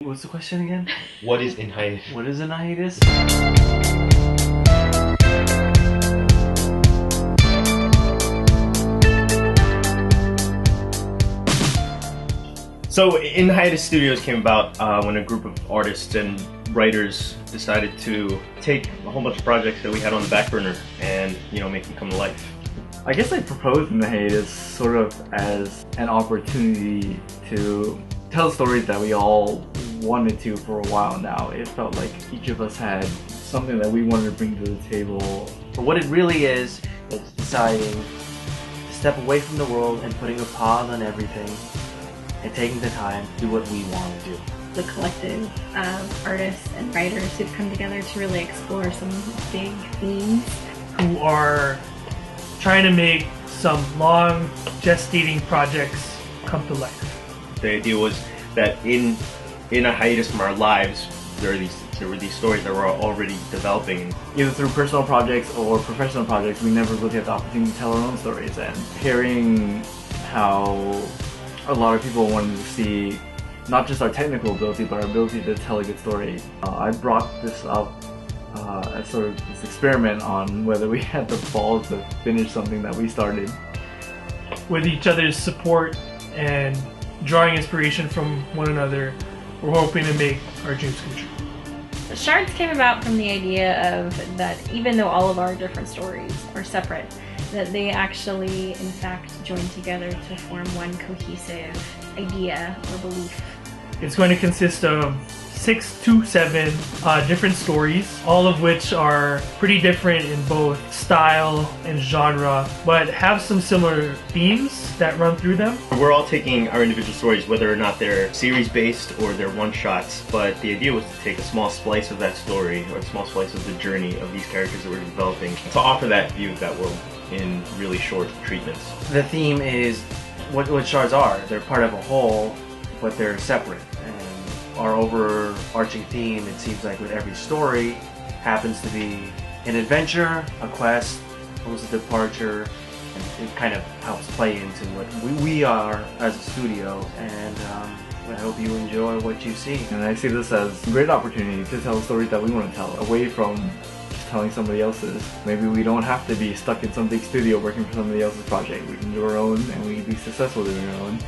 What's the question again? What is in hiatus? What is an hiatus? So, in Hiatus Studios came about when a group of artists and writers decided to take a whole bunch of projects that we had on the back burner and, make them come to life. I guess I proposed in the hiatus sort of as an opportunity to tell stories that we all wanted to for a while now. It felt like each of us had something that we wanted to bring to the table. But what it really is deciding to step away from the world and putting a pause on everything and taking the time to do what we want to do. The collective of artists and writers who've come together to really explore some big themes. Who are trying to make some long gestating projects come to life. The idea was that in a hiatus from our lives, there were these stories that were already developing. Either through personal projects or professional projects, we never really had the opportunity to tell our own stories. And hearing how a lot of people wanted to see not just our technical ability, but our ability to tell a good story. I brought this up as sort of this experiment on whether we had the balls to finish something that we started. With each other's support and drawing inspiration from one another, we're hoping to make our dreams come true. Shards came about from the idea of that even though all of our different stories are separate, that they actually, in fact, join together to form one cohesive idea or belief. It's going to consist of 6 to 7 different stories, all of which are pretty different in both style and genre, but have some similar themes that run through them. We're all taking our individual stories, whether or not they're series-based or they're one-shots, but the idea was to take a small slice of that story, or a small slice of the journey of these characters that we're developing, to offer that view of that world in really short treatments. The theme is what shards are. They're part of a whole, but they're separate. And our overarching theme, it seems like with every story, happens to be an adventure, a quest, almost a departure, and it kind of helps play into what we are as a studio. And I hope you enjoy what you see. And I see this as a great opportunity to tell stories that we want to tell, away from just telling somebody else's. Maybe we don't have to be stuck in some big studio working for somebody else's project. We can do our own and we can be successful doing our own.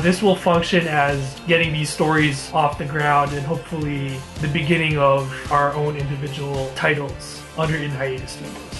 This will function as getting these stories off the ground and hopefully the beginning of our own individual titles under In Hiatus Studios.